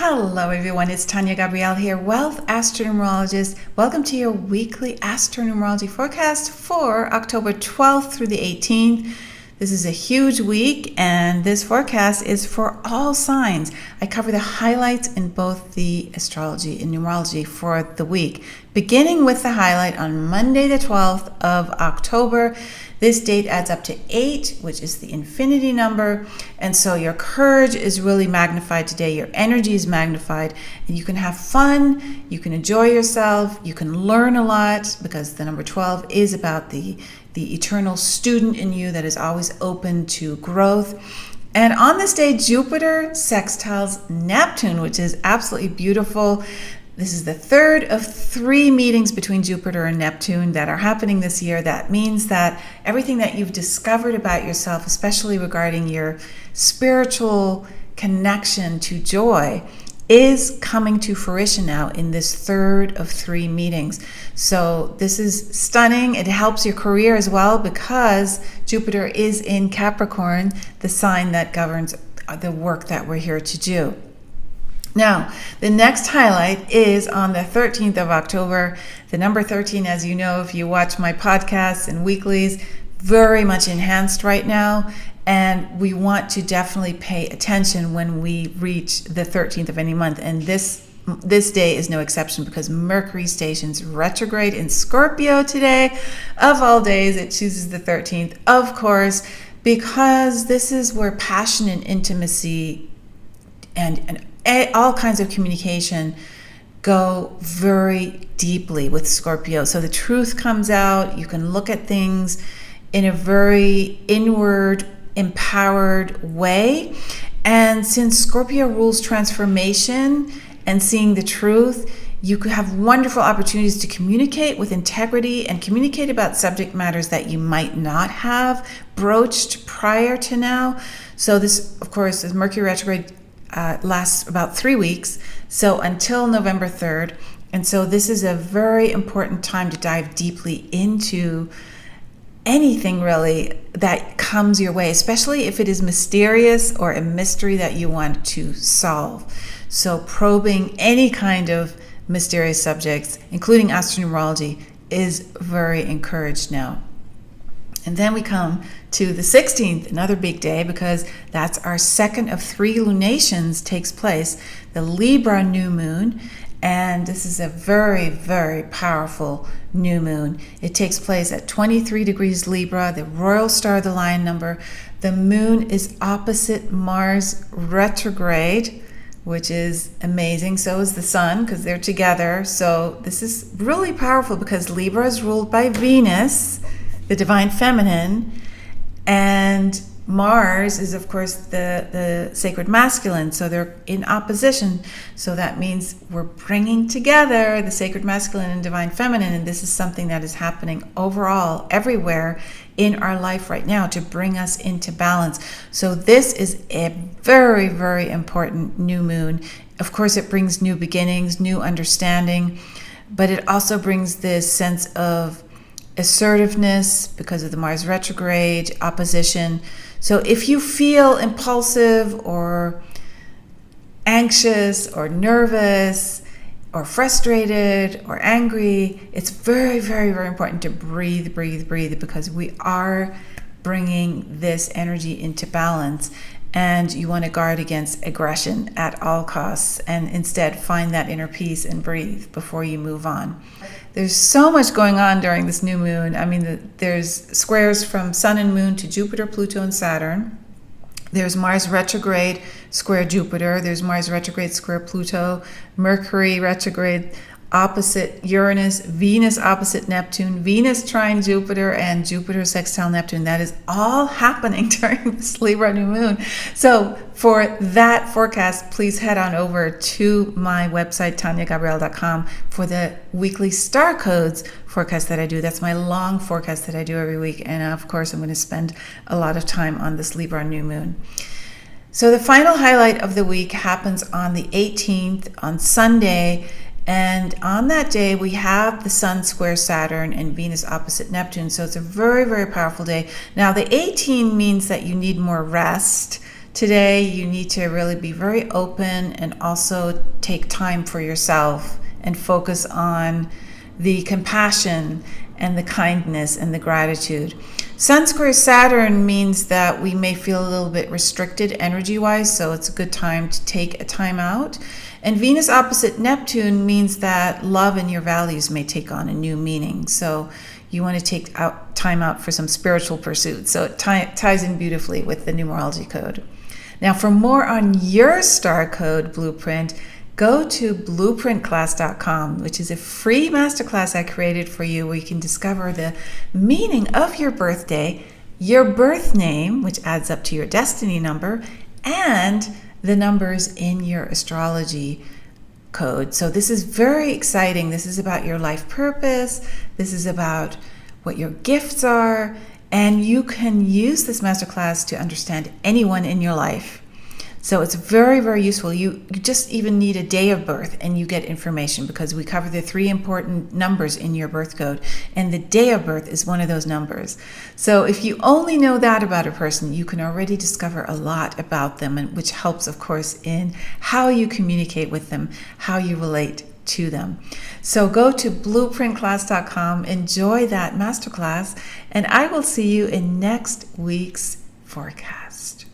Hello everyone, it's Tania Gabrielle here, Wealth Astro-Numerologist. Welcome to your weekly Astro-Numerology forecast for October 12th through the 18th. This is a huge week and this forecast is for all signs. I cover the highlights in both the Astrology and Numerology for the week, beginning with the highlight on Monday the 12th of October. This date adds up to 8, which is the infinity number. And so your courage is really magnified today. Your energy is magnified and you can have fun. You can enjoy yourself. You can learn a lot because the number 12 is about the eternal student in you that is always open to growth. And on this day, Jupiter sextiles Neptune, which is absolutely beautiful. This is the third of 3 meetings between Jupiter and Neptune that are happening this year. That means that everything that you've discovered about yourself, especially regarding your spiritual connection to joy, is coming to fruition now in this third of 3 meetings. So this is stunning. It helps your career as well because Jupiter is in Capricorn, the sign that governs the work that we're here to do. Now, the next highlight is on the 13th of October. The number 13, as you know, if you watch my podcasts and weeklies, very much enhanced right now. And we want to definitely pay attention when we reach the 13th of any month. And this day is no exception because Mercury stations retrograde in Scorpio today. Of all days, it chooses the 13th, of course, because this is where passion and intimacy and all kinds of communication go very deeply with Scorpio. So the truth comes out. You can look at things in a very inward, empowered way. And since Scorpio rules transformation and seeing the truth, you could have wonderful opportunities to communicate with integrity and communicate about subject matters that you might not have broached prior to now. So this, of course, is Mercury retrograde lasts about 3 weeks, so until November 3rd. And so this is a very important time to dive deeply into anything really that comes your way, especially if it is mysterious or a mystery that you want to solve. So probing any kind of mysterious subjects, including Astro-Numerology, is very encouraged now. And then we come to the 16th, another big day, because that's our second of 3 lunations takes place, the Libra new moon. And this is a very, very powerful new moon. It takes place at 23 degrees Libra, the royal star of the lion number. The moon is opposite Mars retrograde, which is amazing. So is the sun because they're together. So this is really powerful because Libra is ruled by Venus, the divine feminine, and Mars is, of course, the sacred masculine. So they're in opposition. So that means we're bringing together the sacred masculine and divine feminine. And this is something that is happening overall, everywhere in our life right now to bring us into balance. So this is a very, very important new moon. Of course, it brings new beginnings, new understanding, but it also brings this sense of assertiveness because of the Mars retrograde opposition. So if you feel impulsive or anxious or nervous or frustrated or angry, it's very, very, very important to breathe because we are bringing this energy into balance. And you want to guard against aggression at all costs and instead find that inner peace and breathe before you move on. There's so much going on during this new moon. I mean, there's squares from Sun and Moon to Jupiter, Pluto, and Saturn. There's Mars retrograde square Jupiter. There's Mars retrograde square Pluto. Mercury retrograde opposite Uranus. Venus opposite Neptune. Venus trine Jupiter and Jupiter sextile Neptune. That is all happening during this Libra new moon. So for that forecast, please head on over to my website, taniagabrielle.com, for the weekly star codes forecast that I do. That's my long forecast that I do every week. And of course, I'm going to spend a lot of time on this Libra new moon. So the final highlight of the week happens on the 18th, on Sunday. And on that day, we have the Sun square Saturn and Venus opposite Neptune. So it's a very, very powerful day. Now, the 18 means that you need more rest today you need to really be very open and also take time for yourself and focus on the compassion and the kindness and the gratitude. Sun square Saturn means that we may feel a little bit restricted energy-wise, so it's a good time to take a time out. And Venus opposite Neptune means that love and your values may take on a new meaning. So you want to take time out for some spiritual pursuits. So it ties in beautifully with the numerology code. Now, for more on your star code blueprint, go to blueprintclass.com, which is a free masterclass I created for you where you can discover the meaning of your birthday, your birth name, which adds up to your destiny number, and the numbers in your astrology code. So this is very exciting. This is about your life purpose. This is about what your gifts are. And you can use this masterclass to understand anyone in your life. So it's very, very useful. You just even need a day of birth and you get information because we cover the 3 important numbers in your birth code. And the day of birth is one of those numbers. So if you only know that about a person, you can already discover a lot about them, and which helps, of course, in how you communicate with them, how you relate to them. So go to blueprintclass.com, enjoy that masterclass, and I will see you in next week's forecast.